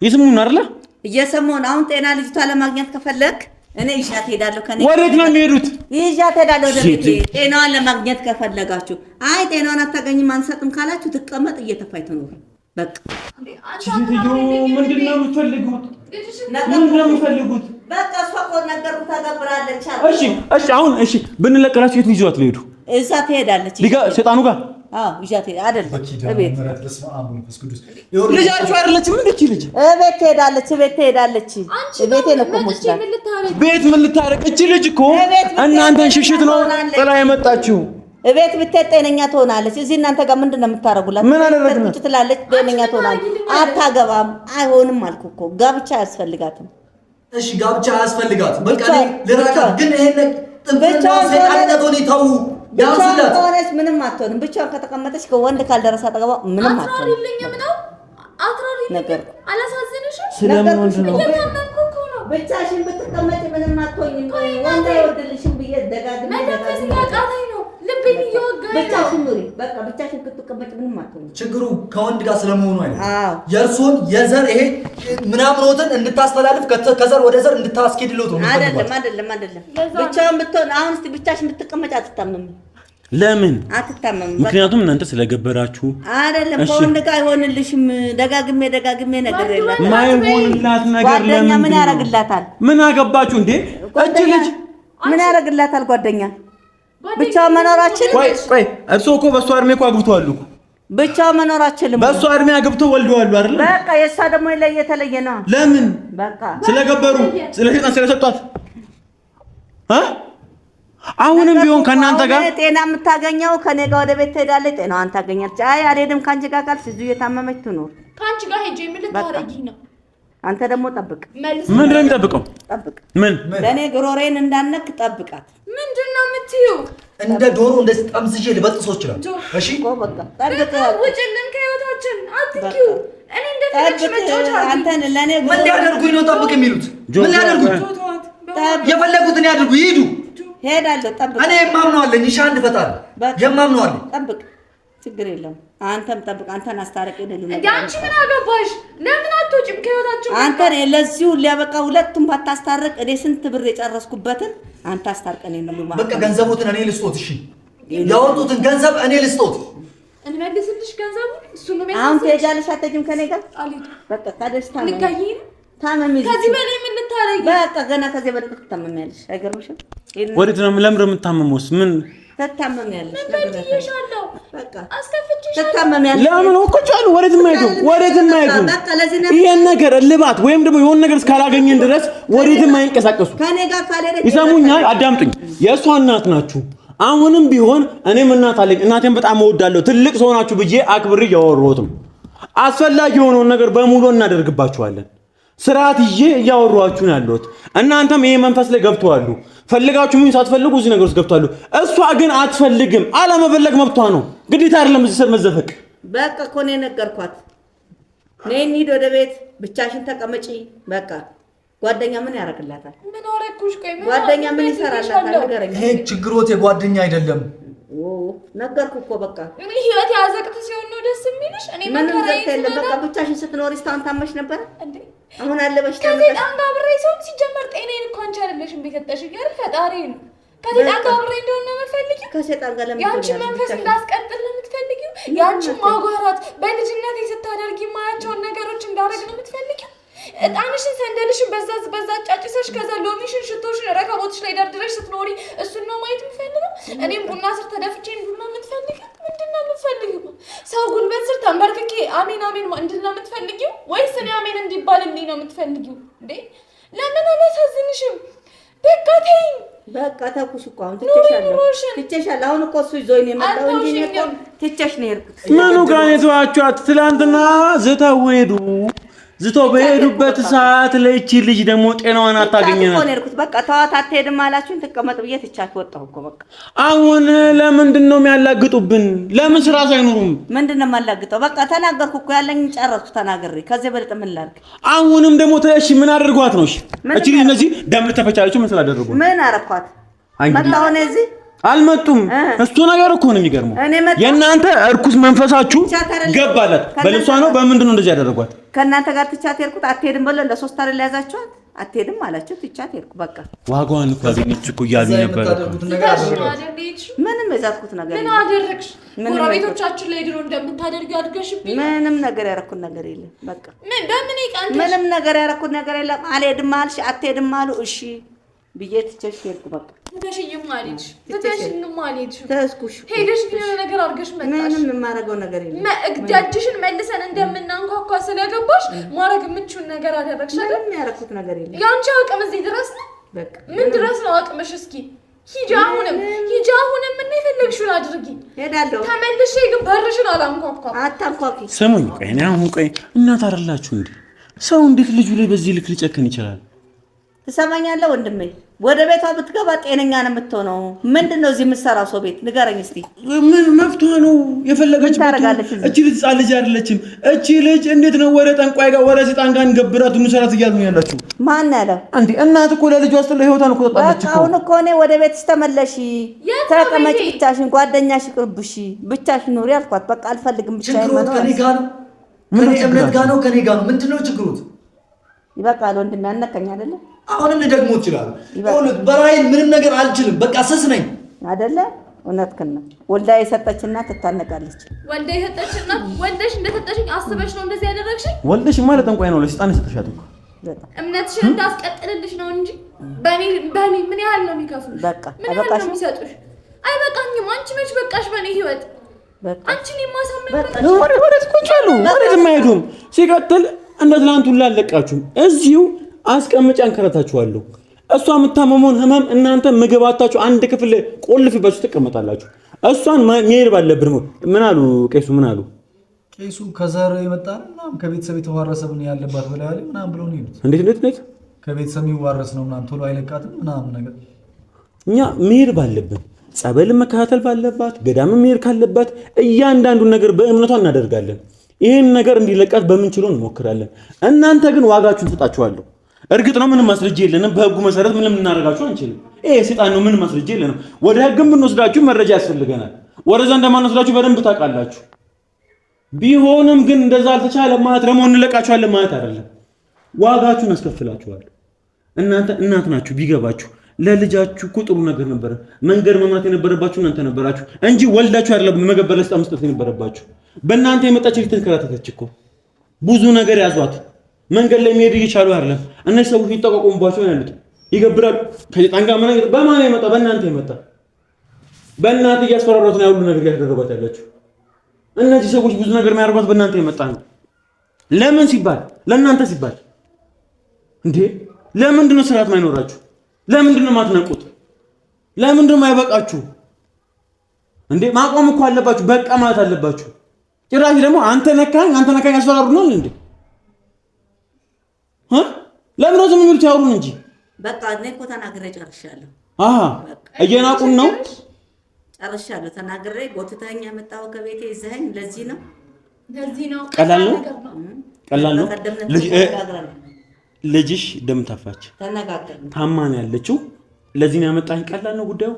ይስሙን አይደለ? እየሰሙን። አሁን ጤና ልጅቷ ለማግኘት ከፈለክ እኔ ይዣት ሄዳለሁ። ከኔ ወዴት ነው የሚሄዱት? ይዣት ሄዳለሁ ወደ ቤቴ። ጤናዋን ለማግኘት ከፈለጋችሁ፣ አይ ጤናዋን አታገኝም አንሰጥም ካላችሁ ትቀመጥ፣ እየተፋይ ትኖር። በቃ ምንድነው የምትፈልጉት? በቃ እሷ እኮ ነገርኩ ታገብራለች። እሺ አሁን ብንለቀላችሁ የት ይዟት ሊሄዱ? እዛ ትሄዳለች። ሰይጣኑ ጋር ይዣት አይደል? እቤት ልጃችሁ አይደለችም? ምን እቺ ልጅ እቤት ትሄዳለች። እቤቴ ነው እኮ ሙስታ ቤት ምን ልታረቅ? እቺ ልጅ እኮ እናንተን ሽሽት ነው ጥላ የመጣችው። እቤት ብትሄድ ጤነኛ ትሆናለች። እዚህ እናንተ ጋር ምንድን ነው የምታረጉላት? ምን አደረግን? ቁጭ ትላለች፣ ጤነኛ ትሆናለች። አታገባም። አይሆንም አልኩ እኮ ጋብቻ አያስፈልጋትም። እሺ ጋብቻ አያስፈልጋትም። በቃ ለራቃት ግን ይሄን ጥብቻ ሰይጣንነት ሆነው ያውስላት ሆነች። ምንም አትሆንም። ብቻዋን ከተቀመጠች ከወንድ ካልደረሰ አጠገባ ምንም አትሆንም። ነገር አላሳዝንሽም? ስለምን ወንድ ነው ብቻሽን ብትቀመጪ ምንም አትሆኝም። ወንድ አይወድልሽም ብዬ ደጋግሜ ያቃተኝ ነው። ልቤን እየወጋኝ ብቻሽን ኑሪ በቃ ብቻሽን ክትቀመጭ ምንም አትሆንም። ችግሩ ከወንድ ጋር ስለመሆኑ አይደል? የእርሶን የዘር ይሄ ምናምኖትን እንድታስተላልፍ ከዘር ወደ ዘር እንድታስኬድሎት ነው። አይደለም ብቻውን ብትሆን አሁን እስቲ ብቻሽን ብትቀመጭ አትታመም። ለምን አትታመም? ምክንያቱም እናንተ ስለገበራችሁ አይደለም። ከወንድ ጋር አይሆንልሽም። ደጋግሜ ነገር የለም። ማይሆንላት ነገር ለምን ምን ያረግላታል? ምን አገባችሁ እንዴ? እጅ ልጅ ምን ያረግላታል? ጓደኛ ብቻው መኖራችን ቆይ እርሶ እኮ በሷ እድሜ እኮ አግብተዋል እኮ ብቻው መኖራችን በሷ እድሜ አግብተው ወልደዋል አይደል? በቃ የሷ ደግሞ የተለየ ነው። ለምን? በቃ ስለገበሩ ስለሸጣን ስለሰጧት አሁንም ቢሆን ከናንተ ጋር ጤና የምታገኘው ከኔ ጋር ወደ ቤት ትሄዳለች። ጤናዋን ታገኛለች። አይ አልሄድም ካንቺ ጋር ካልሽ እዚሁ የታመመች ትኖር። ካንቺ ጋር ሄጄ ምን ልታረጊ ነው? አንተ ደግሞ ጠብቅ። ምን ነው የሚጠብቀው? ጠብቅ። ምን ለኔ ግሮሬን እንዳነክ ጠብቃት። ምንድነው የምትይው? እንደ ዶሮ እንደዚህ ጠምዝዤ ልበጥሶ ይችላል። እሺ እኮ በቃ ጠብቅ። ውጭልን ከህይወታችን አትኪው። እኔ እንደፈለግሽ መጫወቻ አንተ ለኔ ምን ሊያደርጉኝ ነው ጠብቅ የሚሉት? ምን ሊያደርጉኝ? የፈለጉትን ያድርጉ ይሄዱ። ሄዳለሁ። ጠብቅ። እኔ የማምነው አለኝ። ኢንሻአላህ እፈታለሁ። የማምነው አለኝ። ጠብቅ። ችግር የለም። አንተም ጠብቅ። አንተን አስታረቅ ይደሉ ነው። አንቺ ምን አገባሽ? ለምን አትወጪም ከህይወታቸው? አንተ ለዚሁ ሊያበቃ ሁለቱም ባታስታረቅ እኔ ስንት ብር የጨረስኩበትን አንተ አስታርቀኝ ነው ማለት። በቃ ገንዘቡን እኔ ልስጦት። እሺ ያወጡትን ገንዘብ እኔ ልስጦት። እንመልስልሽ ገንዘቡን። እሱ ነው ማለት። አሁን ትሄጃለሽ አትሄጂም ከኔ ጋር? በቃ ታደስታ ነው። ታመሚ ከዚህ በላይ ምን ልታረጊ? በቃ ገና ከዚህ በላይ ትታመሚያለሽ። አይገርምሽም? ወዴት ነው ለምን የምታመመውስ? ምን ትታመሚያለሽ? ነግሬሻለሁ። በቃ አስከፍቼሻለሁ። ትታመሚያለሽ። ለምን ወቆቻሉ? ወዴት ማይዱ? በቃ ለዚህ ነው ይሄን ነገር ልባት ወይም ደግሞ የሆነ ነገር እስካላገኘን ድረስ ወዴትም አይንቀሳቀሱ። ከኔ ጋር ካልሄደ ይሰሙኛል። አዳምጡኝ። የእሷ እናት ናችሁ። አሁንም ቢሆን እኔም እናት አለኝ። እናቴን በጣም እወዳለሁ። ትልቅ ሰው ናችሁ ብዬ አክብሬ ያወራሁትም አስፈላጊ የሆነውን ነገር በሙሉ እናደርግባችኋለን። ስርዓት ይዤ እያወራኋችሁ ነው ያለሁት። እናንተም ይሄ መንፈስ ላይ ገብተዋሉ። ፈልጋችሁ ምን ሳትፈልጉ እዚህ ነገር ውስጥ ገብታሉ። እሷ ግን አትፈልግም። አለመፈለግ መብቷ ነው። ግዴታ አይደለም እዚህ ስር መዘፈቅ። በቃ እኮ ነው ነገርኳት። ነይ እንሂድ ወደ ቤት፣ ብቻሽን ተቀመጪ። በቃ ጓደኛ ምን ያደርግላታል? ምን አረኩሽ? ቆይ ጓደኛ ምን ይሰራላታል? ንገረኝ። ይሄ ችግሮት የጓደኛ አይደለም። ነገርኩ እኮ በቃ እኔ ህይወት ያዘቅት ሲሆን ነው ደስ የሚልሽ። እኔ ምንም ዘግተ የለም። በቃ ብቻሽን ስትኖሪ እስካሁን ታመሽ ነበር እንዴ? አሁን አለ በሽታ ከሴጣን ጋር አብሬ ሰው ሲጀመር ጤናዬን እኮ አንቺ አይደለሽም ቤተጠሽ ይገር ፈጣሪ ነው። ከሴጣን ጋር አብሬ እንደሆነ የምትፈልጊው ከሴጣን ጋር ለምን ያንቺ መንፈስ እንዳስቀጥል ነው የምትፈልጊው? ያንቺ ማጓራት በልጅነቴ ስታደርጊ ማያቸውን ነገሮች እንዳደረግ ነው የምትፈልጊው? እጣንሽን ሰንደልሽን በዛ ጫጭሰሽ ከዛ ሎሚሽን ሽቶሽን ረከቦትሽ ላይ ደርድረሽ ስትኖሪ እሱን ነው ማየት የምትፈልገው? እኔም ቡና ስር ተደፍቼ እንዱና የምትፈልጊው ምንድነው የምትፈልጊው? ሰው ጉልበት ስር ተንበርክኬ አሜን አሜን ምንድነው የምትፈልጊው? ወይስ እኔ አሜን እንዲባልልኝ ነው የምትፈልጊው? እንዴ ለምን አላሳዝንሽም? በቃ ተይኝ። በቃ ተኩሽ እኮ አሁን ትቼሻለሁ። አሁን እኮ እሱ ይዞኝ የመጣው እንጂ እኔ እኮ ትቼሽ ነው የሄድኩት። ምኑ ጋር ነው የተዋችኋት? ትላንትና ዝተው ሄዱ። ዝተው በሄዱበት ሰዓት ላይ እቺ ልጅ ደግሞ ጤናዋን አታገኘናት። በቃ ተዋት አትሄድም አላችሁኝ። ትቀመጥ ብዬ ትቻት ወጣሁ እኮ በቃ። አሁን ለምንድን ነው የሚያላግጡብን? ለምን ስራ ሳይኖሩም ምንድን ነው የማላግጠው? በቃ ተናገርኩ እኮ ያለኝ ጨረስኩ ተናግሬ። ከዚህ በለጠ ምን ላድርግ? አሁንም ደግሞ ተሽ ምን አደርጓት ነው? እሺ እቺ ልጅ እነዚህ ደም ልተፈቻለች። ምን ስላደረጉ ምን አረኳት? መጣሁ ነው እዚህ አልመጡም። እሱ ነገር እኮ ነው የሚገርመው። የእናንተ እርኩስ መንፈሳችሁ ገባላት። በልብሷ ነው በምንድን ነው እንደዚህ ያደረጓት? ከእናንተ ጋር ትቻት ሄድኩት። አትሄድም ብለው ለሶስት አይደል ያዛችኋት? አትሄድም አላችሁ። ትቻት ሄድኩ በቃ። ዋጋዋን እኮ አገኘች እኮ እያሉኝ ነበር። ምንም የዛትኩት ነገር ምን አደረግሽ? ጎረቤቶቻችን ላይ ድሮ እንደምታደርጊው አድርገሽብኝ። ምንም ነገር ያደረኩት ነገር የለም በቃ። በምን ይቀንተሽ? ምንም ነገር ያደረኩት ነገር የለም። አልሄድም አልሽ፣ አትሄድም አሉ። እሺ ብዬ ትቼሽ ሄድኩ በቃ። ትተሽኝም አልሄድሽ፣ ትተሽኝም አልሄድሽ። ተስኩሽ ሄደሽ ግን የሆነ ነገር አድርገሽ መጣሽ። ምንም የማደርገው ነገር የለም። እጃችሽን መልሰን እንደምናንኳኳ ስለገባሽ ማድረግ የምችውን ነገር አደረግሽ አይደል? ምንም ያደረኩት ነገር የለም። ያንቺ አቅም እዚህ ድረስ ነው በቃ። ምን ድረስ ነው አቅምሽ? እስኪ ሂጂ አሁንም እና የፈለግሽውን አድርጊ። ሄዳለሁ ተመልሼ ግን በርሽን አላንኳኳም። አታንኳኪ። ስሙኝ ቆይ እኔ አሁን ቆይ እናት አይደላችሁ እንዴ? ሰው እንዴት ልጁ ላይ በዚህ ልክ ሊጨክን ይችላል? ትሰማኛለህ ወንድሜ? ወደ ቤቷ ብትገባ ጤነኛ ነው የምትሆነው። ምንድነው እዚህ የምትሰራው ሰው ቤት ንገረኝ እስቲ። ምን መፍቷ ነው የፈለገች ታረጋለች? እቺ ልጅ ህፃን ልጅ አይደለችም። እቺ ልጅ እንዴት ነው ወደ ጠንቋይ ጋር ወደ ሰይጣን ጋር እንገብራት እንሰራት እያሉ ነው ያላችሁ? ማን ያለው? አንዴ እናት እኮ ለልጇ ስትል ህይወቷን እኮ ተጣለች እኮ። አሁን እኮ እኔ ወደ ቤትሽ ተመለሺ፣ ተቀመጪ፣ ብቻሽን ጓደኛሽ ይቅርብሽ፣ ብቻሽን ኑሪ አልኳት። በቃ አልፈልግም ብቻዬን መኖር። ከኔ ጋር ነው ከኔ እምነት ጋር ነው ከኔ ጋር ነው። ምንድነው ችግሩት? ይበቃል ወንድሜ፣ ያነቀኝ አይደለ? አሁንም ልደግሞ ይችላል። ይኸውልህ በራይን ምንም ነገር አልችልም። በቃ ስስ ነኝ አይደለ? እውነትህን ነው። ወልዳ የሰጠችና ትታነቃለች። ወልዳ የሰጠችና ወልደሽ እንደሰጠሽኝ አስበሽ ነው እንደዚህ ያደረግሽኝ? ወልደሽ ማለት ጠንቋይ ነው ለሰይጣን የሰጠሻት እኮ። እምነትሽን እንዳስቀጥልልሽ ነው እንጂ በኔ ምን ያህል ነው የሚከፍሉሽ? በቃ ምን ያህል ነው የሚሰጡሽ? አይበቃኝም። አንቺ መች በቃሽ በኔ ህይወት? አንቺን የማሳመን ወደ ትቆጫሉ ወደ የማይሄዱም ሲቀጥል እንደ ትናንቱ ላለቃችሁም እዚሁ አስቀምጬ አንከራታችኋለሁ። እሷ የምታመመውን ህመም እናንተ ምግብ አታችሁ አንድ ክፍል ቆልፍባችሁ ትቀመጣላችሁ። እሷን መሄድ ባለብን ምን አሉ ቄሱ? ምን አሉ ቄሱ? ከዘር የመጣ ነው ምናምን ከቤተሰብ የተዋረሰ ምን ያለባት በላይ አለ ምናምን ብለው ነው ይሉት። እንዴት ከቤተሰብ የሚዋረስ ነው ምናምን ቶሎ አይለቃትም ምናምን ነገር። እኛ መሄድ ባለብን ጸበልን መከታተል ባለባት ገዳም መሄድ ካለባት እያንዳንዱን ነገር በእምነቷ እናደርጋለን። ይሄን ነገር እንዲለቃት በምንችለው እንሞክራለን። እናንተ ግን ዋጋችሁን ሰጣችኋለሁ። እርግጥ ነው ምንም ማስረጃ የለንም። በህጉ መሰረት ምንም እናደርጋችሁ አንችልም። ይሄ ሰይጣን ነው። ምንም ማስረጃ የለንም። ወደ ህግም ብንወስዳችሁ መረጃ ያስፈልገናል። ወደዛ እንደማንወስዳችሁ በደንብ ታውቃላችሁ። ቢሆንም ግን እንደዛ አልተቻለም ማለት ደግሞ እንለቃችኋለን ማለት አይደለም። ዋጋችሁን አስከፍላችኋለሁ። እናንተ እናት ናችሁ። ቢገባችሁ ለልጃችሁ እኮ ጥሩ ነገር ነበር መንገድ መምራት የነበረባችሁ እናንተ ነበራችሁ እንጂ ወልዳችሁ አይደለም መገበር ለስጣ መስጠት የነበረባችሁ። በእናንተ የመጣች ልጅ ተንከራተተች እኮ ብዙ ነገር ያዟት። መንገድ ላይ መሄድ እየቻሉ አይደለም። እነዚህ ሰዎች ይጠቋቁሙባቸው ያሉት ይገብራሉ። ከሰይጣን ጋር በማን የመጣ? በእናንተ የመጣ። በእናንተ እያስፈራሯት ነው ያሉ ነገር ያደረጓት ያላችሁ። እነዚህ ሰዎች ብዙ ነገር የሚያደርጓት በእናንተ የመጣ ነው። ለምን ሲባል? ለእናንተ ሲባል። እንዴ ለምንድን ነው ስርዓት ማይኖራችሁ? ለምንድን ነው ማትነቁት? ለምንድን ነው ማይበቃችሁ? እንዴ ማቆም እኮ አለባችሁ። በቃ ማለት አለባችሁ። ጭራሽ ደግሞ አንተ ነካኝ ያስፈራሩናል እንዴ? ለምን ነው ዝም የሚሉት? ያወሩን እንጂ በቃ እኔ እኮ ተናግሬ ጨርሻለሁ። እየናቁን ነው። ጨርሻለሁ ተናግሬ። ጎትተኸኝ ያመጣኸው ከቤቴ ይዘኸኝ ለዚህ ነው። ቀላል ነው። ልጅሽ ደም ታፋች ተነጋገርን። ታማን ያለችው ለዚህ ነው ያመጣኝ። ቀላል ነው ጉዳዩ?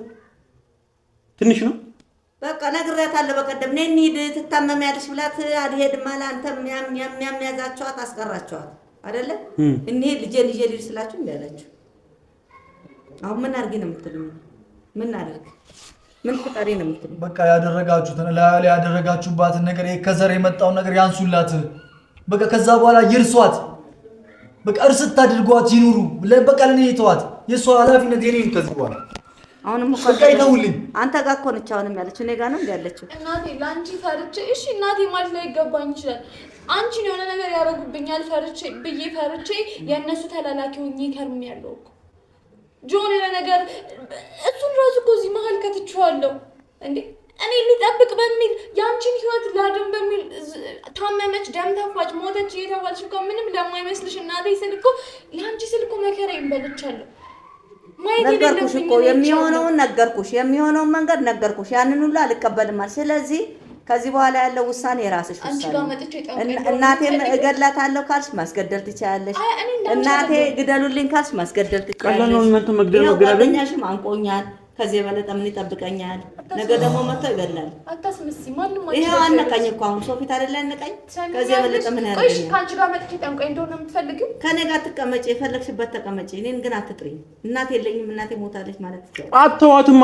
ትንሽ ነው። በቃ ነግሬያታለሁ። በቀደም ነይ እንሂድ ትታመሚያለሽ ብላት አልሄድም አለ። አንተም የሚያዛቸዋት አስቀራቸዋት አይደለ? እንሂድ ልጄ ልጅ ስላችሁ እንዴ አላችሁ። አሁን ምን አድርጊ ነው የምትሉኝ? ምን አድርግ ምን ፍቃሪ ነው የምትሉኝ? በቃ ያደረጋችሁትን ያደረጋችሁባትን ነገር ከዘር የመጣውን ነገር ያንሱላት። በቃ ከዛ በኋላ ይርሷት። በቃ እርስት አድርጓት ይኑሩ። በቃ ለኔ ይተዋት። የሷ ኃላፊነት የኔ ነው ከዚህ በኋላ። አሁንም እኮ በቃ ይተውልኝ። አንተ ጋር እኮ ነች አሁንም ያለችው እኔ ጋር ነው እንዴ ያለችው? እናቴ ላንቺ ፈርቼ እሺ እናቴ ማለት ላይ ይገባኝ ይችላል። አንቺን የሆነ ነገር ያደርጉብኛል ፈርቼ የእነሱ ተላላኪ ሆኜ ከርሜያለሁ እኮ ጆን የሆነ ነገር እሱን ራሱ እኮ እዚህ መሀል ከትቼዋለሁ እንዴ እኔ ልጠብቅ በሚል ያንቺን ህይወት ላድን በሚል ታመመች፣ ደም ተፋች፣ ሞተች እየተባልሽ እኮ ምንም ለማይመስልሽ እናቴ ስል እኮ ለአንቺ ስል እኮ መከራዬን በልቻለሁ። ነገርኩሽ እኮ የሚሆነውን ነገርኩሽ፣ የሚሆነውን መንገድ ነገርኩሽ። ያንን ሁሉ አልቀበልም አልሽ። ስለዚህ ከዚህ በኋላ ያለው ውሳኔ የራስሽ ውሳኔ። እናቴም እገድላታለሁ ካልሽ ማስገደል ትችያለሽ። እናቴ ግደሉልኝ ካልሽ ማስገደል ትችያለሽ። ጓደኛሽም አንቆኛል። ከዚህ የበለጠ ምን ይጠብቀኛል? ነገ ደግሞ መጥተው ይገድላል። አታስመስይ። ማንም ይሄው አነቃኝ እኮ አሁን ሶፊት አይደለ አነቃኝ። ከዚህ የበለጠ ምን ያደርገኛል? እሺ ካንቺ ጋር መጥቼ ጠንቋይ እንደሆነ የምትፈልጊው ከኔ ጋር ትቀመጪ፣ የፈለግሽበት ተቀመጪ። እኔን ግን አትጥሪኝ። እናቴ የለኝም እናቴ ሞታለች ማለት ትችያለሽ። አትተዋትማ።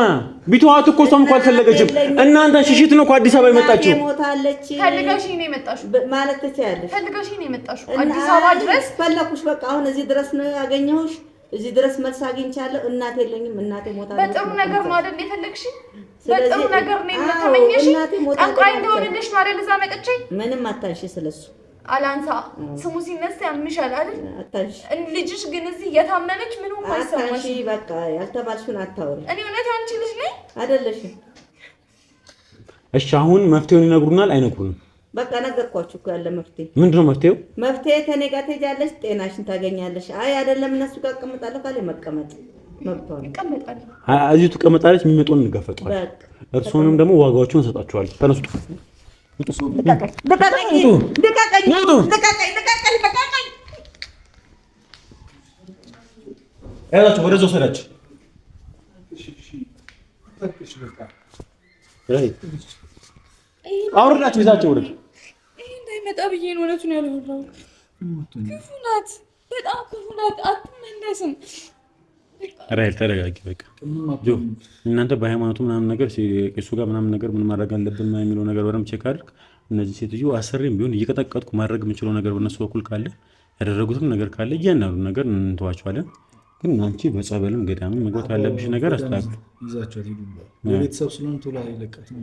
ቢተዋት እኮ እሷም እኮ አልፈለገችም። እናንተ ሽሽት ነው እኮ አዲስ አበባ የመጣችው። ሞታለች ፈልገሽ ነው የመጣሽው ማለት ትችያለሽ። ፈልገሽ ነው የመጣሽው አዲስ አበባ ድረስ ፈለኩሽ። በቃ አሁን እዚህ ድረስ ነው ያገኘሁሽ። እዚህ ድረስ መልስ አግኝቻለሁ። እናቴ የለኝም እናቴ ሞታለች። በጥሩ ነገር ነው አይደል የፈለግሽ? በጥሩ ነገር ነው የምትመኘሽ? ጠንቋይ እንደሆነልሽ ነው አይደል? እዛ መጥቼ ምንም አታንሺ ስለሱ አላንሳ። ስሙ ሲነሳ ያምሻል አይደል? አታንሺ። ልጅሽ ግን እዚህ የታመመች ምንም አይሰማሽ። አታንሺ። በቃ ያልተባልሽውን አታውሪ። እኔ እውነት አንቺ ልጅ ነኝ አይደለሽም? እሺ አሁን መፍትሄውን ይነግሩናል አይነግሩንም? በቃ ነገርኳችሁ እኮ ያለ መፍትሄ። ምንድነው መፍትሄው? መፍትሄ ከኔ ጋር ትሄጃለሽ፣ ጤናሽን ታገኛለሽ። አይ አይደለም እነሱ ጋር እቀመጣለሁ ካለ መቀመጥ እዚሁ ትቀመጣለች። የሚመጣውን እንጋፈጠዋለን። እርሱንም ደግሞ ዋጋዎቹን እንሰጣቸዋለን። ተነሱ። ያዛቸው ወደዛው ሰዳቸው አውርዳቸው ይዛቸው ወደ ይሄ እንዳይመጣ ብዬ ነው እውነቱን ያልወራሁት። ክፉ ናት፣ በጣም ክፉ ናት። አትመለስም። ራይል ተረጋጊ። በቃ ጆ እናንተ በሃይማኖቱ ምናምን ነገር እሱ ጋር ምናምን ነገር ምን ማድረግ አለብን የሚለው ነገር በደምብ ቼክ አድርግ። እነዚህ ሴትዮ አሰሪም ቢሆን እየቀጠቀጥኩ ማድረግ የምችለው ነገር በእነሱ በኩል ካለ ያደረጉትም ነገር ካለ እያንዳንዱ ነገር እንተዋቸዋለን። ግን አንቺ በጸበልም ገዳምም መግባት ያለብሽ ነገር አስተካክል። ይዛቸው ቤተሰብ ስለሆነ ቶሎ አይለቃትም።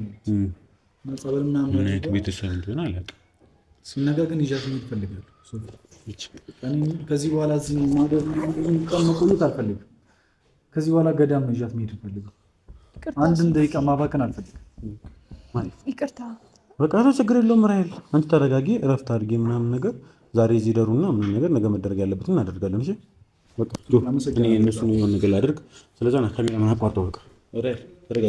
ጸበል ምናምን ነው ቤተሰብ እንደሆነ አላውቅም። እሱን ነገር ግን ይዣት ነው ይፈልጋል። ከዚህ በኋላ እዚህ ማደር ቀን መቆየት አልፈልግም። ከዚህ በኋላ ገዳም ነው ይዣት መሄድ ፈልገው። አንድም ደቂቃ ማባከን አልፈልግም። ይቅርታ በቃ ችግር የለውም። ራይል አንቺ ተረጋጊ፣ እረፍት አድርጌ ምናምን ነገር ዛሬ እዚህ ደሩና ምንም ነገር ነገ መደረግ ያለበትን እናደርጋለን። እሺ በቃ እኔ እነሱን የሆነ ነገር ላድርግ። ስለዚህ ካሜራ ማን አቋርጠው በቃ ራይል ተረጋጊ።